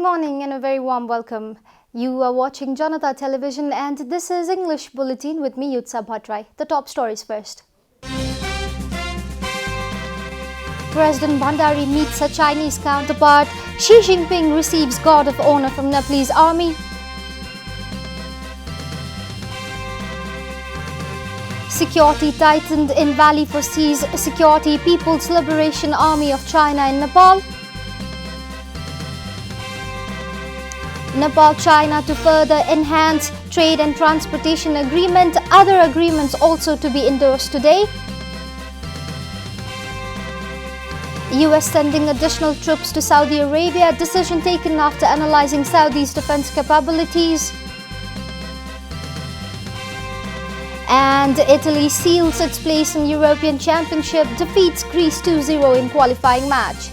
morning and a very warm welcome. You are watching Janata Television and this is English Bulletin with me, Yutsa Bhatrai. The top stories first. President Bhandari meets her Chinese counterpart. Xi Jinping receives Guard of Honor from Nepalese Army. Security tightened in Valley for Seas Security People's Liberation Army of China in Nepal. Nepal-China to further enhance trade and transportation agreement. Other agreements also to be endorsed today. US sending additional troops to Saudi Arabia. Decision taken after analyzing Saudi's defense capabilities. And Italy seals its place in European Championship, defeats Greece 2-0 in qualifying match.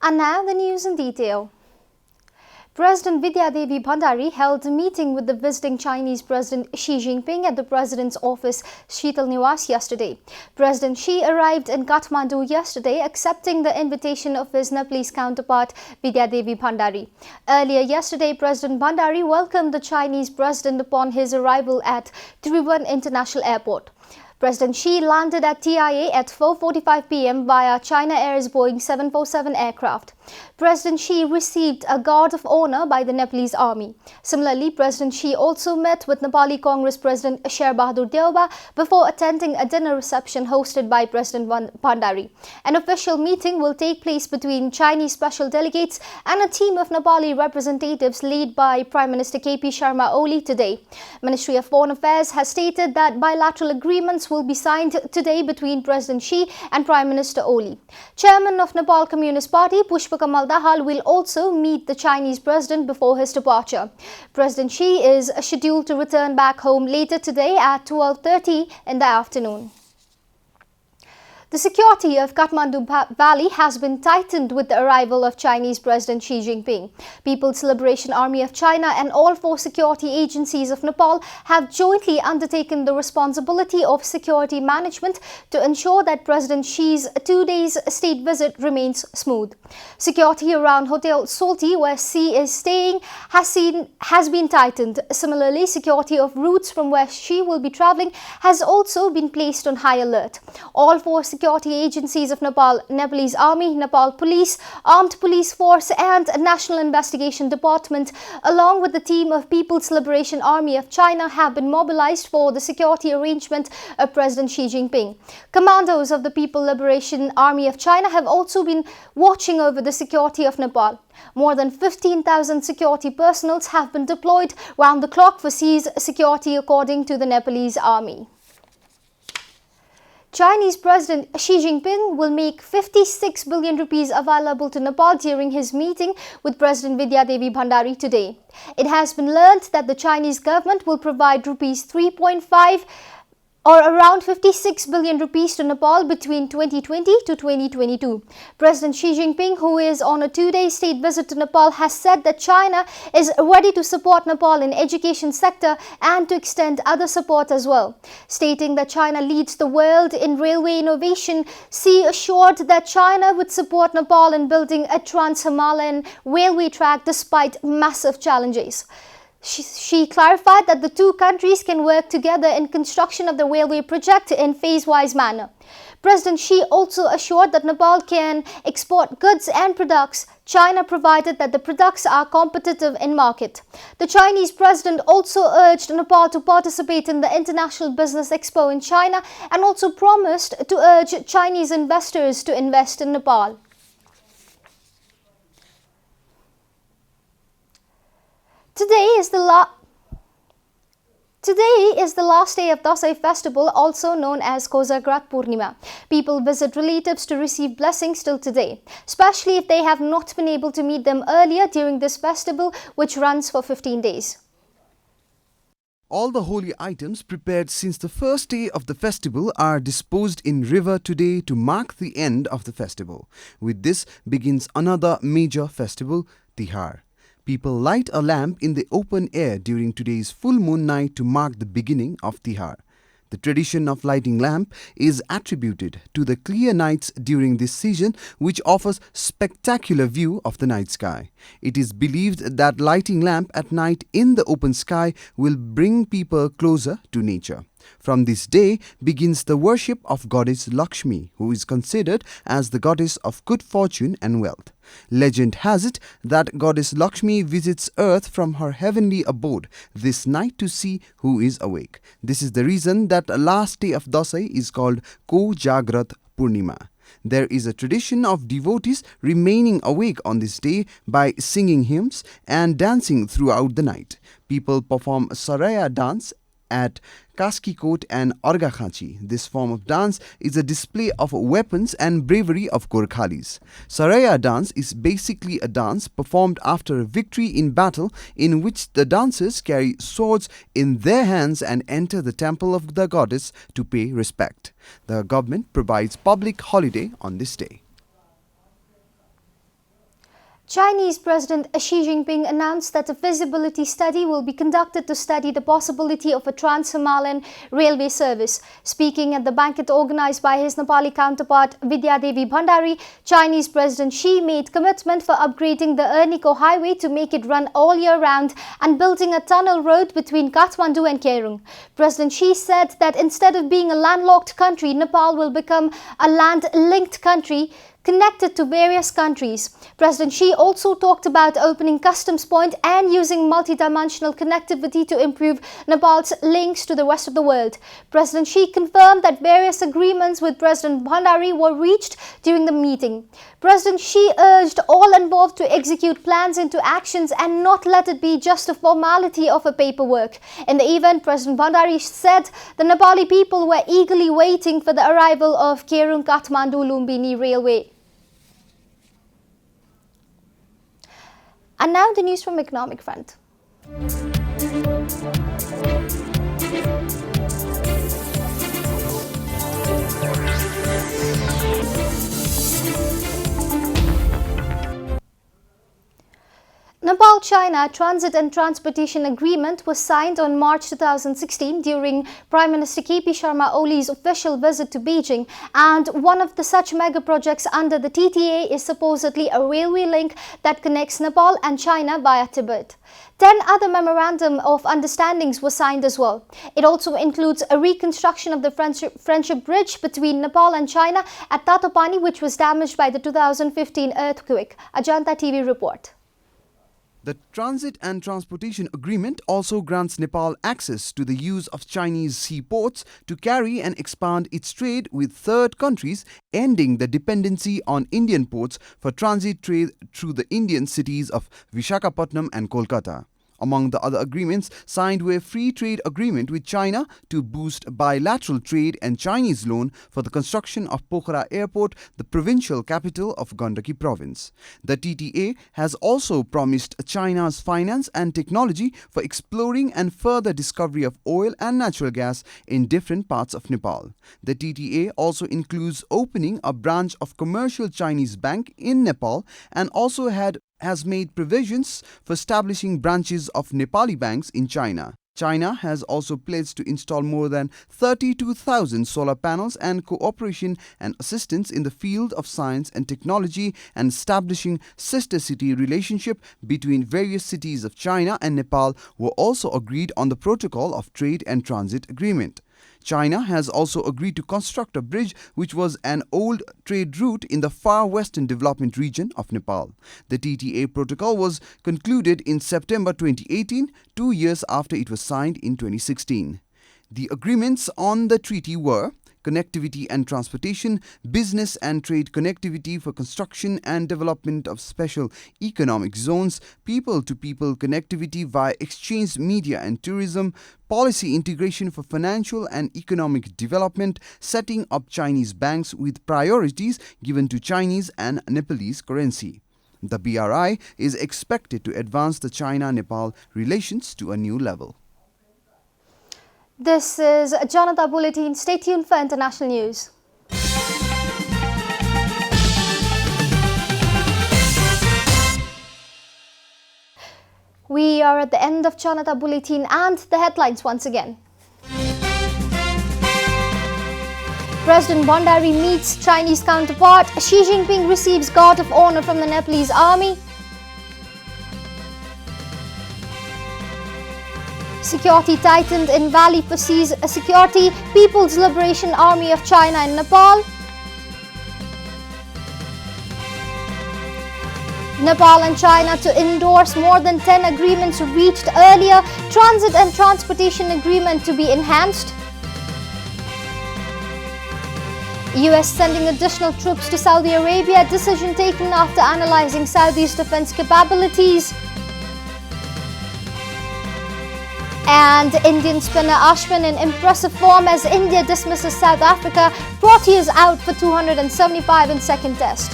And now the news in detail. President Vidya Devi Bhandari held a meeting with the visiting Chinese President Xi Jinping at the President's office Sheetal Niwas yesterday. President Xi arrived in Kathmandu yesterday, accepting the invitation of his Nepalese counterpart Vidya Devi Bhandari. Earlier yesterday, President Bhandari welcomed the Chinese President upon his arrival at Tribhuvan International Airport. President Xi landed at TIA at 4:45 p.m. via China Air's Boeing 747 aircraft. President Xi received a Guard of Honor by the Nepalese Army. Similarly, President Xi also met with Nepali Congress President Sher Bahadur Deuba before attending a dinner reception hosted by President Bhandari. An official meeting will take place between Chinese special delegates and a team of Nepali representatives led by Prime Minister KP Sharma Oli today. Ministry of Foreign Affairs has stated that bilateral agreements will be signed today between President Xi and Prime Minister Oli. Chairman of Nepal Communist Party Pushpa Kamal Dahal will also meet the Chinese president before his departure. President Xi is scheduled to return back home later today at 12:30 in the afternoon. The security of Kathmandu Valley has been tightened with the arrival of Chinese President Xi Jinping. People's Liberation Army of China and all four security agencies of Nepal have jointly undertaken the responsibility of security management to ensure that President Xi's 2 days state visit remains smooth. Security around Hotel Salty, where Xi is staying, has been tightened. Similarly, security of routes from where Xi will be travelling has also been placed on high alert. All four security agencies of Nepal, Nepalese Army, Nepal Police, Armed Police Force and National Investigation Department, along with the team of People's Liberation Army of China, have been mobilized for the security arrangement of President Xi Jinping. Commandos of the People's Liberation Army of China have also been watching over the security of Nepal. More than 15,000 security personnel have been deployed round the clock for Xi's security, according to the Nepalese Army. Chinese President Xi Jinping will make 56 billion rupees available to Nepal during his meeting with President Vidya Devi Bhandari today. It has been learnt that the Chinese government will provide rupees 3.5 or around 56 billion rupees to Nepal between 2020 to 2022. President Xi Jinping, who is on a 2-day state visit to Nepal, has said that China is ready to support Nepal in education sector and to extend other support as well. Stating that China leads the world in railway innovation, Xi assured that China would support Nepal in building a trans-Himalayan railway track despite massive challenges. She clarified that the two countries can work together in construction of the railway project in phase-wise manner. President Xi also assured that Nepal can export goods and products, China provided that the products are competitive in market. The Chinese president also urged Nepal to participate in the International Business Expo in China and also promised to urge Chinese investors to invest in Nepal. Today is the last day of Dasai festival, also known as Kozagrat Purnima. People visit relatives to receive blessings till today, especially if they have not been able to meet them earlier during this festival, which runs for 15 days. All the holy items prepared since the first day of the festival are disposed in river today to mark the end of the festival. With this begins another major festival, Tihar. People light a lamp in the open air during today's full moon night to mark the beginning of Tihar. The tradition of lighting lamp is attributed to the clear nights during this season, which offers spectacular view of the night sky. It is believed that lighting lamp at night in the open sky will bring people closer to nature. From this day begins the worship of goddess Lakshmi, who is considered as the goddess of good fortune and wealth. Legend has it that goddess Lakshmi visits earth from her heavenly abode this night to see who is awake. This is the reason that the last day of Dasai is called Ko Jagrat Purnima. There is a tradition of devotees remaining awake on this day by singing hymns and dancing throughout the night. People perform Saraya dance at Kaskikot and Orgakhachi. This form of dance is a display of weapons and bravery of Gorkhalis. Saraya dance is basically a dance performed after a victory in battle in which the dancers carry swords in their hands and enter the temple of the goddess to pay respect. The government provides public holiday on this day. Chinese President Xi Jinping announced that a feasibility study will be conducted to study the possibility of a trans-Himalayan railway service. Speaking at the banquet organized by his Nepali counterpart Vidyadevi Bhandari, Chinese President Xi made commitment for upgrading the Erniko highway to make it run all year round and building a tunnel road between Kathmandu and Kerung. President Xi said that instead of being a landlocked country, Nepal will become a land-linked country connected to various countries. President Xi also talked about opening customs point and using multidimensional connectivity to improve Nepal's links to the rest of the world. President Xi confirmed that various agreements with President Bhandari were reached during the meeting. President Xi urged all involved to execute plans into actions and not let it be just a formality of a paperwork. In the event, President Bhandari said the Nepali people were eagerly waiting for the arrival of Kerung-Kathmandu Lumbini Railway. And now the news from economic front. Nepal-China Transit and Transportation Agreement was signed on March 2016 during Prime Minister KP Sharma Oli's official visit to Beijing, and one of the such mega projects under the TTA is supposedly a railway link that connects Nepal and China via Tibet. 10 other memorandum of understandings were signed as well. It also includes a reconstruction of the Friendship Bridge between Nepal and China at Tatopani, which was damaged by the 2015 earthquake. A Janata TV report. The Transit and Transportation Agreement also grants Nepal access to the use of Chinese seaports to carry and expand its trade with third countries, ending the dependency on Indian ports for transit trade through the Indian cities of Visakhapatnam and Kolkata. Among the other agreements signed were a free trade agreement with China to boost bilateral trade and Chinese loan for the construction of Pokhara Airport, the provincial capital of Gandaki province. The TTA has also promised China's finance and technology for exploring and further discovery of oil and natural gas in different parts of Nepal. The TTA also includes opening a branch of commercial Chinese bank in Nepal and also has made provisions for establishing branches of Nepali banks in China. China has also pledged to install more than 32,000 solar panels and cooperation and assistance in the field of science and technology, and establishing sister city relationship between various cities of China and Nepal were also agreed on the Protocol of Trade and Transit Agreement. China has also agreed to construct a bridge which was an old trade route in the far western development region of Nepal. The TTA protocol was concluded in September 2018, 2 years after it was signed in 2016. The agreements on the treaty were connectivity and transportation, business and trade connectivity for construction and development of special economic zones, people-to-people connectivity via exchange media and tourism, policy integration for financial and economic development, setting up Chinese banks with priorities given to Chinese and Nepalese currency. The BRI is expected to advance the China-Nepal relations to a new level. This is Janata Bulletin. Stay tuned for international news. We are at the end of Janata Bulletin and the headlines once again. President Bhandari meets Chinese counterpart. Xi Jinping receives Guard of Honor from the Nepalese army. Security tightened in Valley for Seas Security. People's Liberation Army of China in Nepal. Nepal and China to endorse more than 10 agreements reached earlier. Transit and transportation agreement to be enhanced. US sending additional troops to Saudi Arabia. Decision taken after analyzing Saudi's defense capabilities. And Indian spinner Ashwin in impressive form as India dismisses South Africa. Proteas out for 275 in second test.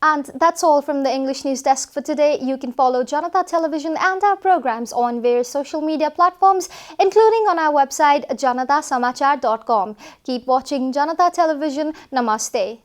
And that's all from the English News Desk for today. You can follow Janata Television and our programs on various social media platforms, including on our website janatasamachar.com. Keep watching Janata Television. Namaste.